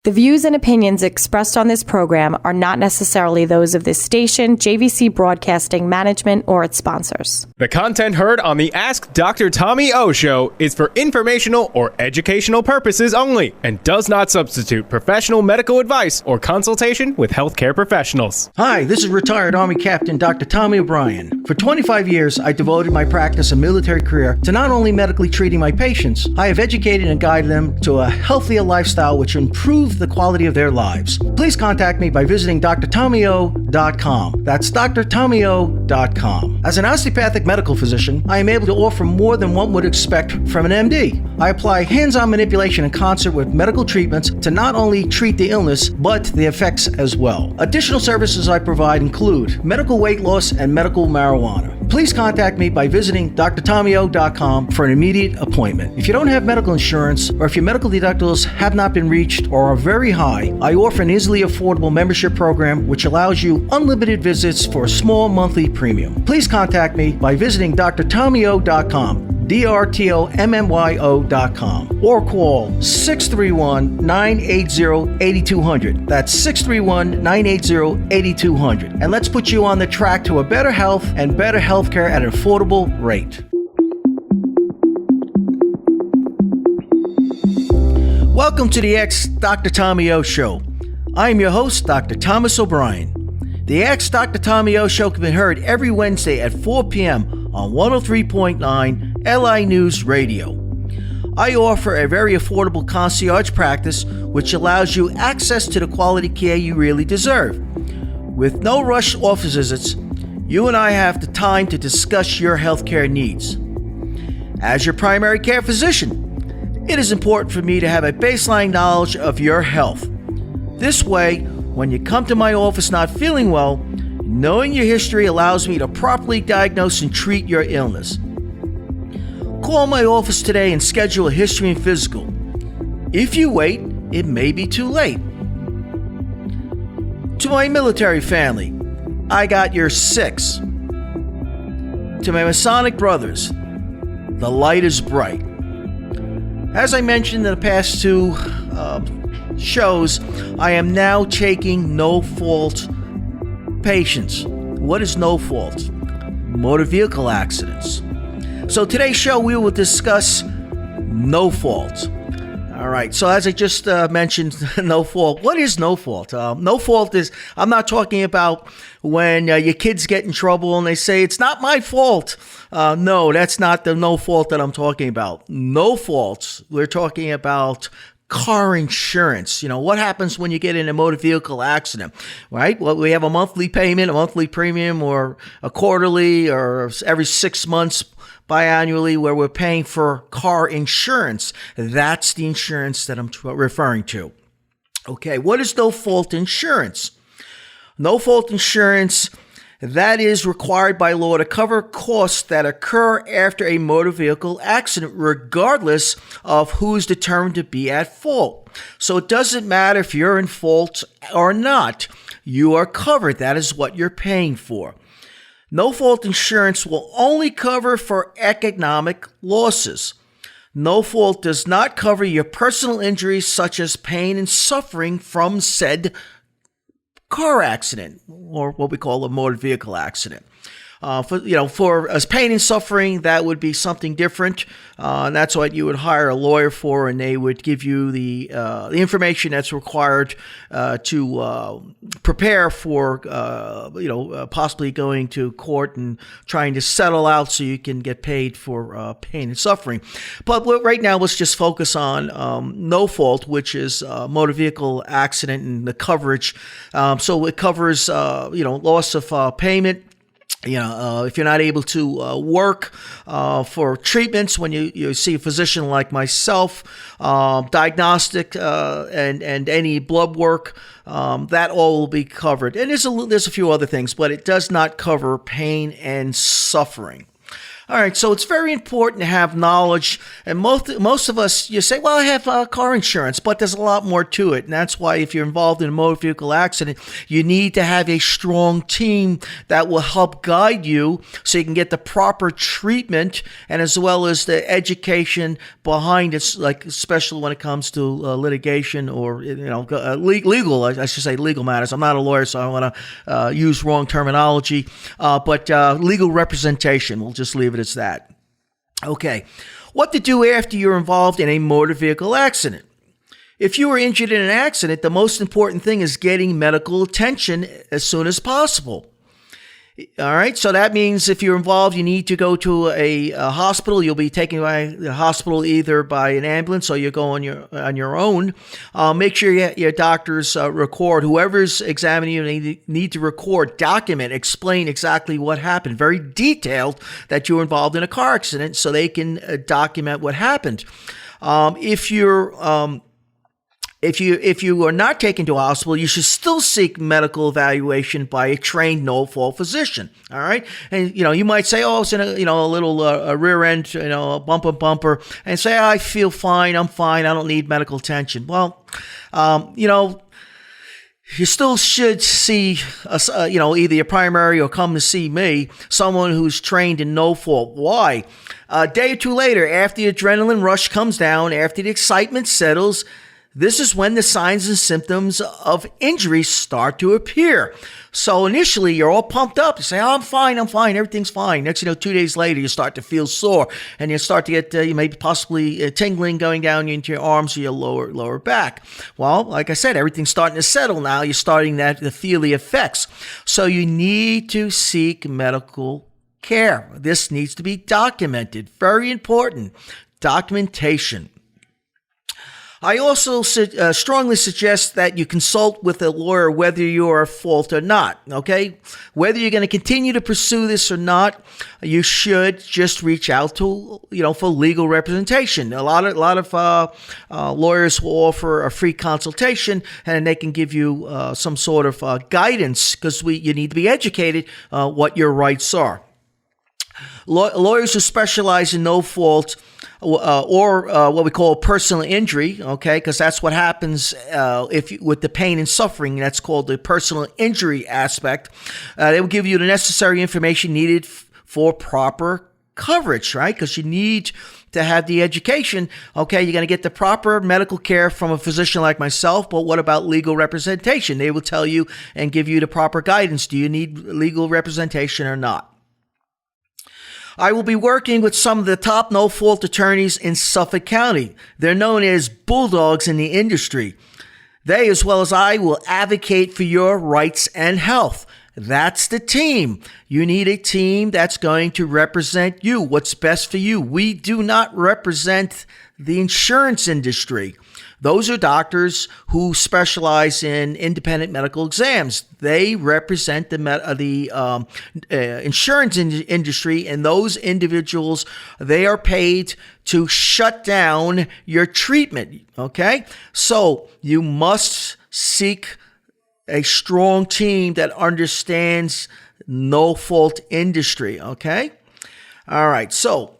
The views and opinions expressed on this program are not necessarily those of this station, JVC Broadcasting Management, or its sponsors. The content heard on the Ask Dr. Tommy O Show is for informational or educational purposes only and does not substitute professional medical advice or consultation with healthcare professionals. Hi, this is retired Army Captain Dr. Tommy O'Brien. For 25 years, I devoted my practice and military career to not only medically treating my patients, I have educated and guided them to a healthier lifestyle which improves the quality of their lives. Please contact me by visiting drtommyo.com. That's drtommyo.com. As an osteopathic medical physician, I am able to offer more than one would expect from an MD. I apply hands-on manipulation in concert with medical treatments to not only treat the illness, but the effects as well. Additional services I provide include medical weight loss and medical marijuana. Please contact me by visiting drtommyo.com for an immediate appointment. If you don't have medical insurance, or if your medical deductibles have not been reached or are very high, I offer an easily affordable membership program which allows you unlimited visits for a small monthly premium. Please contact me by visiting drtommyo.com. drtommyo.com, or call 631-980-8200. That's 631-980-8200. And let's put you on the track to a better health and better healthcare at an affordable rate. Welcome to the Ask Dr. Tommy O Show. I am your host, Dr. Thomas O'Brien. The Ask Dr. Tommy O Show can be heard every Wednesday at 4 p.m. on 103.9 LI News Radio. I offer a very affordable concierge practice which allows you access to the quality care you really deserve. With no rush office visits, you and I have the time to discuss your healthcare needs. As your primary care physician, it is important for me to have a baseline knowledge of your health. This way, when you come to my office not feeling well, knowing your history allows me to properly diagnose and treat your illness. Call my office today and schedule a history and physical. If you wait, it may be too late. To my military family, I got your six. To my Masonic brothers, the light is bright. As I mentioned in the past two shows, I am now taking no-fault patients. What is no-fault? Motor vehicle accidents. So today's show, we will discuss no-fault. All right, so as I just mentioned, no fault. What is no fault? No fault is, I'm not talking about when your kids get in trouble and they say, it's not my fault. No, that's not the no fault that I'm talking about. No faults, we're talking about car insurance. You know, what happens when you get in a motor vehicle accident, right? Well, we have a monthly payment, a monthly premium, or a quarterly, or every 6 months, biannually, where we're paying for car insurance. That's the insurance that I'm referring to. Okay, what is no-fault insurance? No-fault insurance, that is required by law to cover costs that occur after a motor vehicle accident, regardless of who is determined to be at fault. So it doesn't matter if you're in fault or not. You are covered. That is what you're paying for. No-fault insurance will only cover for economic losses. No-fault does not cover your personal injuries such as pain and suffering from said car accident, or what we call a motor vehicle accident. For as pain and suffering, that would be something different, and that's what you would hire a lawyer for, and they would give you the information that's required to prepare for possibly going to court and trying to settle out so you can get paid for pain and suffering. But right now, let's just focus on no fault, which is motor vehicle accident and the coverage. So it covers loss of payment. If you're not able to work for treatments when you see a physician like myself, diagnostic and any blood work, that all will be covered. And there's a few other things, but it does not cover pain and suffering. All right, so it's very important to have knowledge, and most of us, you say, well, I have car insurance, but there's a lot more to it, and that's why if you're involved in a motor vehicle accident, you need to have a strong team that will help guide you so you can get the proper treatment, and as well as the education behind it, like especially when it comes to litigation or legal, I should say legal matters. I'm not a lawyer, so I want to use wrong terminology, but legal representation. We'll just leave it as that. Okay, what to do after you're involved in a motor vehicle accident? If you were injured in an accident, the most important thing is getting medical attention as soon as possible. All right, so that means if you're involved, you need to go to a hospital. You'll be taken by the hospital either by an ambulance or you go on your own. Make sure your doctors record. Whoever's examining you need to record, document, explain exactly what happened. Very detailed that you were involved in a car accident so they can document what happened. If you are not taken to a hospital, you should still seek medical evaluation by a trained no-fault physician. All right, and you might say, oh, it's in a little rear end, a bumper, and say, I feel fine, I'm fine, I don't need medical attention. Well, you still should see, either your primary or come to see me, someone who's trained in no fault. Why? A day or two later, after the adrenaline rush comes down, after the excitement settles, this is when the signs and symptoms of injury start to appear. So initially, you're all pumped up. You say, oh, I'm fine, everything's fine. Next, 2 days later, you start to feel sore, and you start to get, you may possibly tingling going down into your arms or your lower back. Well, like I said, everything's starting to settle now. You're starting to feel the effects. So you need to seek medical care. This needs to be documented. Very important. Documentation. I also strongly suggest that you consult with a lawyer whether you're at fault or not, okay? Whether you're going to continue to pursue this or not, you should just reach out to, for legal representation. A lot of lawyers will offer a free consultation, and they can give you some sort of guidance because you need to be educated what your rights are. Lawyers who specialize in no fault or what we call personal injury, okay, because that's what happens with the pain and suffering. That's called the personal injury aspect. They will give you the necessary information needed for proper coverage, right? Because you need to have the education. Okay, you're going to get the proper medical care from a physician like myself, but what about legal representation? They will tell you and give you the proper guidance. Do you need legal representation or not? I will be working with some of the top no-fault attorneys in Suffolk County. They're known as bulldogs in the industry. They, as well as I, will advocate for your rights and health. That's the team. You need a team that's going to represent you, what's best for you. We do not represent the insurance industry. Those are doctors who specialize in independent medical exams. They represent the insurance industry, and those individuals, they are paid to shut down your treatment, okay? So you must seek a strong team that understands no-fault industry, okay? All right, so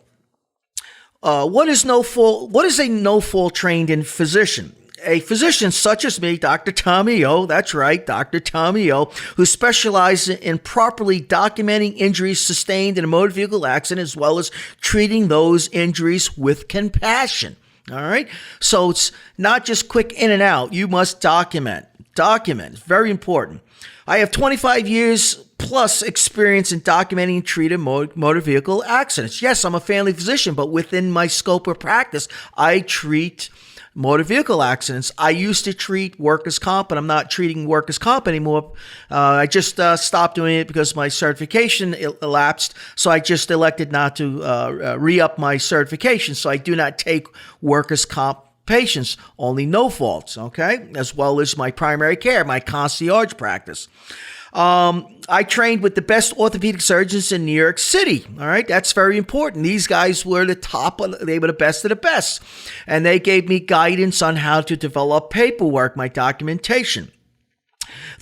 what is a no-fault trained physician? A physician such as me, Dr. Tommy O, that's right, Dr. Tommy O, who specializes in properly documenting injuries sustained in a motor vehicle accident as well as treating those injuries with compassion. All right? So it's not just quick in and out. You must document. Document. It's very important. I have 25 years plus experience in documenting and treating motor vehicle accidents. Yes, I'm a family physician, but within my scope of practice, I treat motor vehicle accidents. I used to treat workers' comp, but I'm not treating workers' comp anymore. I just stopped doing it because my certification elapsed, so I just elected not to re-up my certification, so I do not take workers' comp patients, only no faults, okay? As well as my primary care, my concierge practice. I trained with the best orthopedic surgeons in New York City. All right. That's very important. These guys were they were the best of the best. And they gave me guidance on how to develop paperwork, my documentation.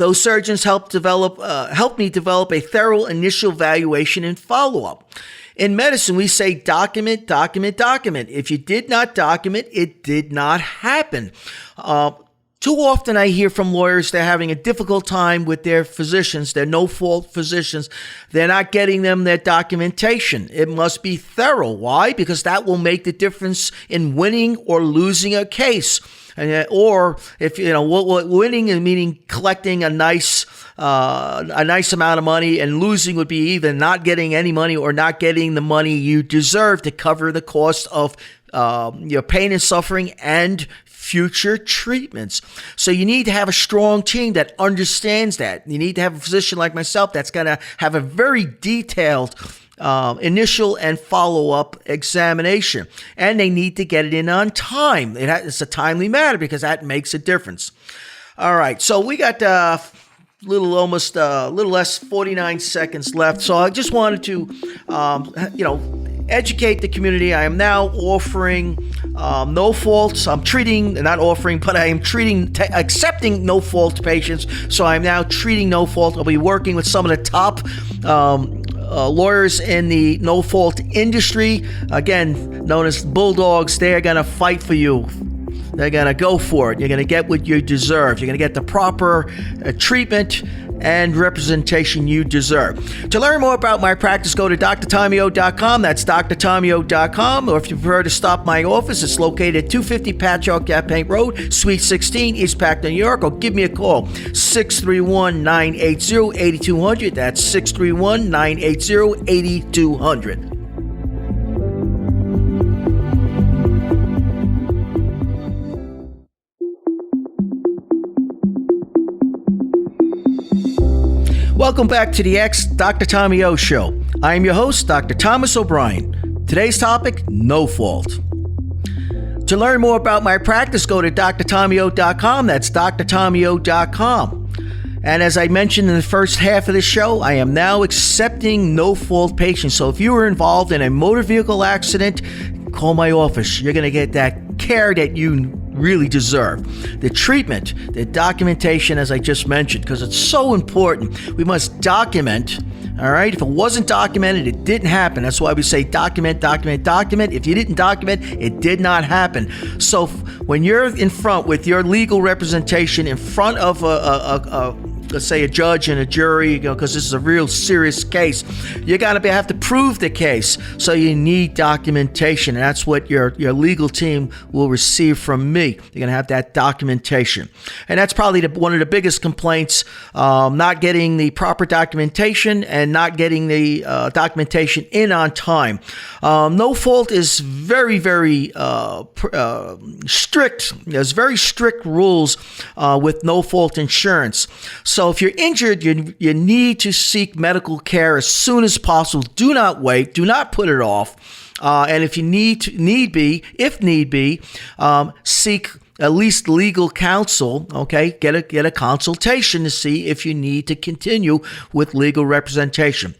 Those surgeons helped me develop a thorough initial evaluation and follow-up. In medicine, we say document, document, document. If you did not document, it did not happen. Too often I hear from lawyers they're having a difficult time with their physicians, their no-fault physicians. They're not getting them their documentation. It must be thorough. Why? Because that will make the difference in winning or losing a case. Or if winning is meaning collecting a nice amount of money, and losing would be either not getting any money or not getting the money you deserve to cover the cost of your pain and suffering and future treatments. So you need to have a strong team that understands that. You need to have a physician like myself that's going to have a very detailed initial and follow-up examination. And they need to get it in on time. It's a timely matter because that makes a difference. All right, so we got a little less 49 seconds left. So I just wanted to, educate the community. I am now offering no faults. I am accepting no fault patients. So I'm now treating no fault. I'll be working with some of the top lawyers in the no fault industry. Again, known as bulldogs. They're going to fight for you. They're going to go for it. You're going to get what you deserve. You're going to get the proper treatment and representation you deserve. To learn more about my practice, go to drtomio.com. That's drtomio.com. Or if you prefer to stop my office, it's located at 250 Patchogue Gap Paint Road, Suite 16, East Pack, New York. Or give me a call, 631-980-8200. That's 631-980-8200. Welcome back to the Dr. Tommy O Show. I am your host, Dr. Thomas O'Brien. Today's topic, no fault. To learn more about my practice, go to drtomio.com. That's drtomio.com. And as I mentioned in the first half of the show, I am now accepting no fault patients. So if you were involved in a motor vehicle accident, call my office. You're going to get that care that you really deserve. The treatment, the documentation, as I just mentioned, because it's so important. We must document, all right? If it wasn't documented, it didn't happen. That's why we say document, document, document. If you didn't document, it did not happen. So when you're in front with your legal representation in front of let's say a judge and a jury, because this is a real serious case, you got to have to prove the case. So you need documentation, and that's what your legal team will receive from me. You're going to have that documentation, and that's probably one of the biggest complaints: not getting the proper documentation and not getting the documentation in on time. No fault is very, very strict. There's very strict rules with no fault insurance. So if you're injured, you need to seek medical care as soon as possible. Do not wait. Do not put it off. And if you need be, seek at least legal counsel. Okay, get a consultation to see if you need to continue with legal representation.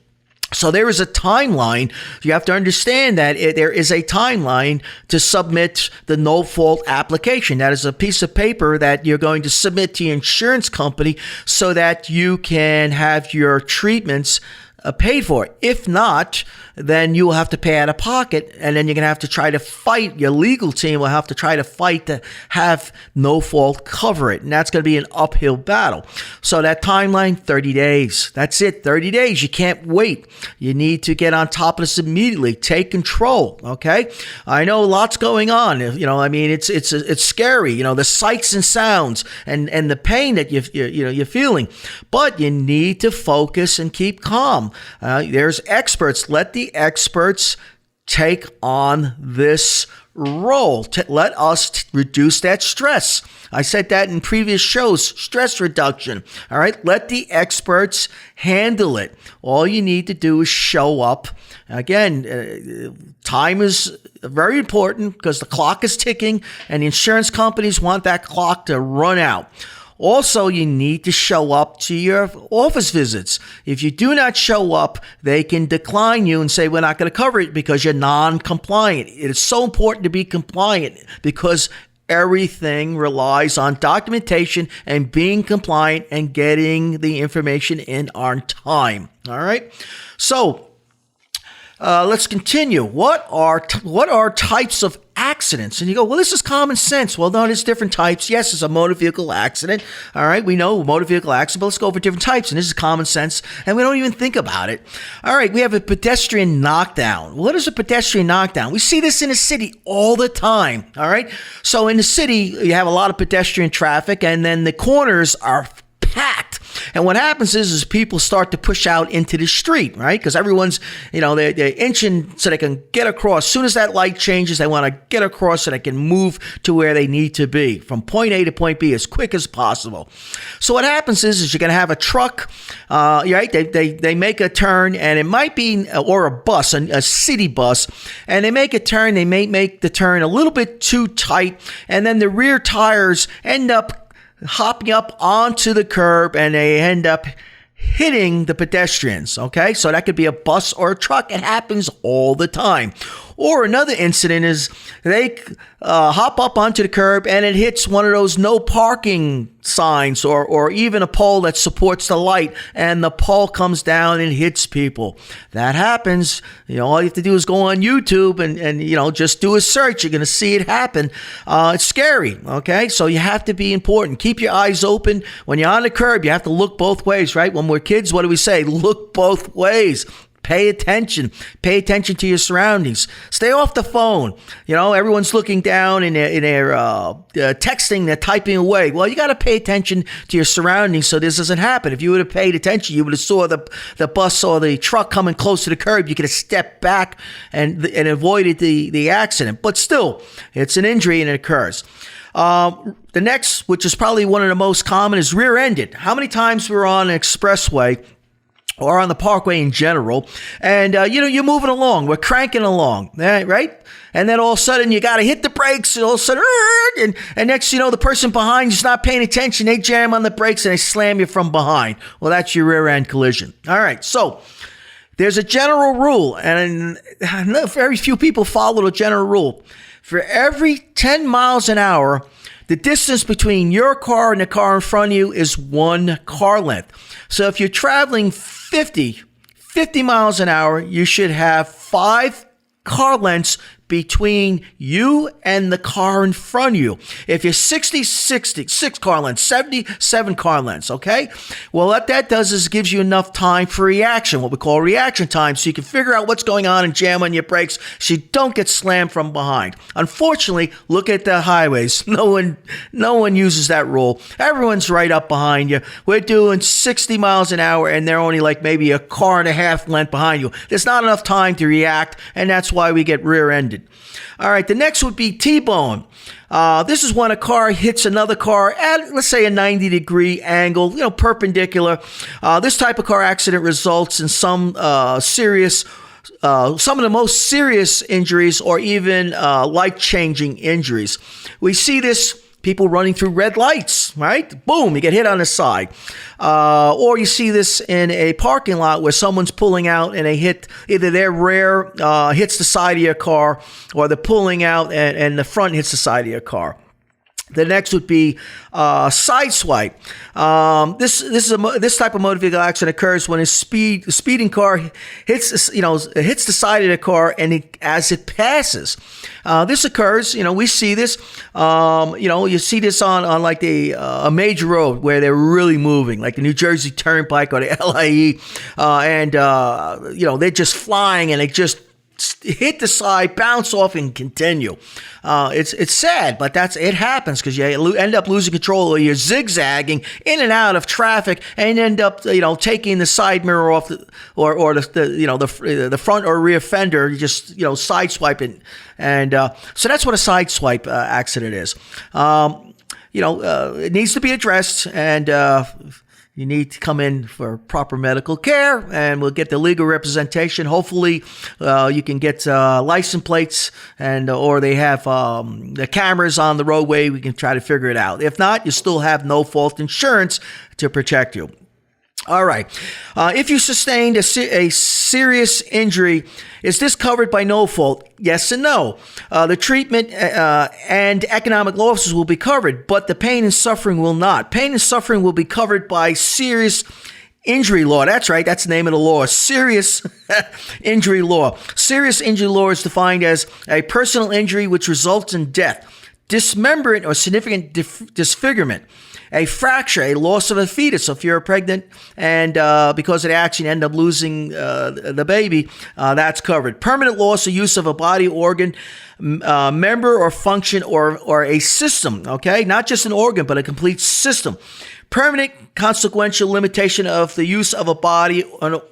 So there is a timeline. You have to understand that there is a timeline to submit the no fault application. That is a piece of paper that you're going to submit to your insurance company so that you can have your treatments paid for. If not, then you will have to pay out of pocket, and then you're going to have to try to fight. Your legal team will have to try to fight to have no fault cover it, and that's going to be an uphill battle. So that timeline, 30 days. That's it, 30 days. You can't wait. You need to get on top of this immediately. Take control, okay? I know lots going on. It's scary. The sights and sounds and the pain that you're feeling, but you need to focus and keep calm. There's experts. Let the experts take on this role. Let us reduce that stress. I said that in previous shows, stress reduction. All right, let the experts handle it. All you need to do is show up. Again, time is very important because the clock is ticking and the insurance companies want that clock to run out. Also, you need to show up to your office visits. If you do not show up, they can decline you and say, we're not going to cover it because you're non-compliant. It is so important to be compliant because everything relies on documentation and being compliant and getting the information in on time. All right. So let's continue. What are types of accidents? And you go, well, this is common sense. Well, no, there's different types. Yes, it's a motor vehicle accident. All right, we know motor vehicle accident, but let's go over different types. And this is common sense, and we don't even think about it. All right, we have a pedestrian knockdown. What is a pedestrian knockdown? We see this in the city all the time. All right, so in the city, you have a lot of pedestrian traffic, and then the corners are packed. And what happens is people start to push out into the street, right? Because everyone's, they're inching so they can get across. As soon as that light changes, they want to get across so they can move to where they need to be, from point A to point B as quick as possible. So what happens is you're going to have a truck, right? They make a turn, and it might be, or a bus, a city bus, and they make a turn. They may make the turn a little bit too tight, and then the rear tires end up hopping up onto the curb, and they end up hitting the pedestrians. Okay, so that could be a bus or a truck. It happens all the time. Or another incident is they hop up onto the curb and it hits one of those no parking signs, or even a pole that supports the light, and the pole comes down and hits people. That happens. All you have to do is go on YouTube and just do a search. You're going to see it happen. It's scary. Okay, so you have to be important. Keep your eyes open. When you're on the curb, you have to look both ways, right? When we're kids, what do we say? Look both ways. Pay attention. Pay attention to your surroundings. Stay off the phone. Everyone's looking down and they're texting, they're typing away. Well, you got to pay attention to your surroundings so this doesn't happen. If you would have paid attention, you would have saw the bus or the truck coming close to the curb. You could have stepped back and avoided the accident. But still, it's an injury and it occurs. The next, which is probably one of the most common, is rear-ended. How many times we're on an expressway or on the parkway in general, and you're moving along, we're cranking along, right? And then all of a sudden you got to hit the brakes, and all of a sudden, and next the person behind you's not paying attention, they jam on the brakes and they slam you from behind. Well, that's your rear end collision. All right, so there's a general rule, and very few people follow the general rule. For every 10 miles an hour, the distance between your car and the car in front of you is 1 car length. So if you're traveling 50 miles an hour, you should have 5 car lengths between you and the car in front of you. If you're 6 car lengths, 77 car lengths, okay? Well, what that does is gives you enough time for reaction, what we call reaction time, so you can figure out what's going on and jam on your brakes so you don't get slammed from behind. Unfortunately, look at the highways. No one uses that rule. Everyone's right up behind you. We're doing 60 miles an hour, and they're only like maybe a car and a half length behind you. There's not enough time to react, and that's why we get rear-ended. All right, the next would be T-bone. This is when a car hits another car at, let's say, a 90-degree angle, perpendicular. This type of car accident results in some of the most serious injuries, or even life-changing injuries. We see this, people running through red lights, right? Boom, you get hit on the side. Or you see this in a parking lot where someone's pulling out and they hit, either their rear hits the side of your car, or they're pulling out and the front hits the side of your car. The next would be side swipe. This type of motor vehicle accident occurs when a speeding car hits the side of the car, and as it passes. This occurs. We see this. You see this on like a major road where they're really moving, like the New Jersey Turnpike or the LIE, and they're just flying, and they just hit the side, bounce off, and continue. It's sad, but it happens because you end up losing control, or you're zigzagging in and out of traffic, and end up taking the side mirror off, or the front or rear fender. You just side swipe it, and so that's what a side swipe accident is. It needs to be addressed, and you need to come in for proper medical care, and we'll get the legal representation. Hopefully, you can get license plates, or they have the cameras on the roadway. We can try to figure it out. If not, you still have no fault insurance to protect you. All right. If you sustained a serious injury, is this covered by no fault? Yes and no. The treatment and economic losses will be covered, but the pain and suffering will not. Pain and suffering will be covered by serious injury law. That's right. That's the name of the law. Serious injury law. Serious injury law is defined as a personal injury which results in death, dismemberment, or significant disfigurement. A fracture, a loss of a fetus. So if you're pregnant and because of the accident you end up losing the baby, that's covered. Permanent loss or use of a body organ, member or function or a system, okay? Not just an organ, but a complete system. Permanent consequential limitation of the use of a body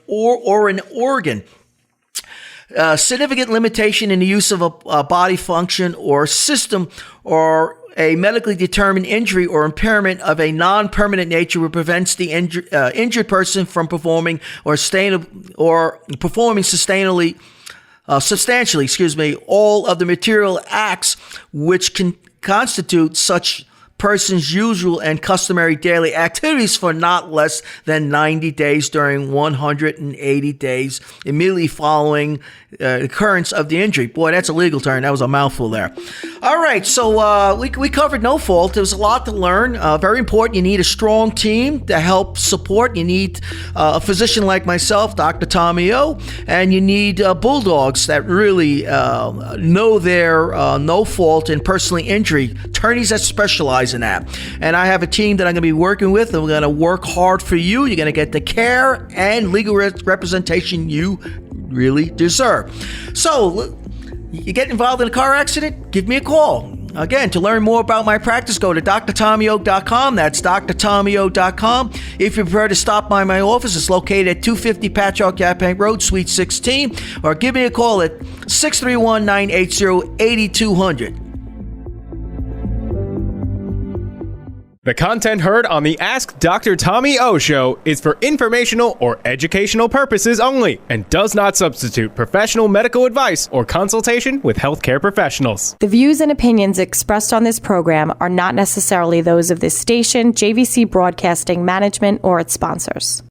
or an organ. Significant limitation in the use of a body function or system, or a medically determined injury or impairment of a non-permanent nature which prevents the injured person from performing performing substantially, all of the material acts which can constitute such person's usual and customary daily activities for not less than 90 days during 180 days immediately following occurrence of the injury. Boy, that's a legal term. That was a mouthful there. All right, so we covered no fault. There was a lot to learn. Very important. You need a strong team to help support. You need a physician like myself, Dr. Tommy O, and you need bulldogs that really know their no fault and personal injury, attorneys that specialize in that. And I have a team that I'm going to be working with, and we're going to work hard for you. You're going to get the care and legal representation you really deserve. So, you get involved in a car accident? Give me a call. Again, to learn more about my practice, go to drtommyo.com. That's drtommyo.com. If you prefer to stop by my office, it's located at 250 Patchogue Yaphank Road, Suite 16, or give me a call at 631-980-8200. The content heard on the Ask Dr. Tommy O Show is for informational or educational purposes only and does not substitute professional medical advice or consultation with healthcare professionals. The views and opinions expressed on this program are not necessarily those of this station, JVC Broadcasting Management, or its sponsors.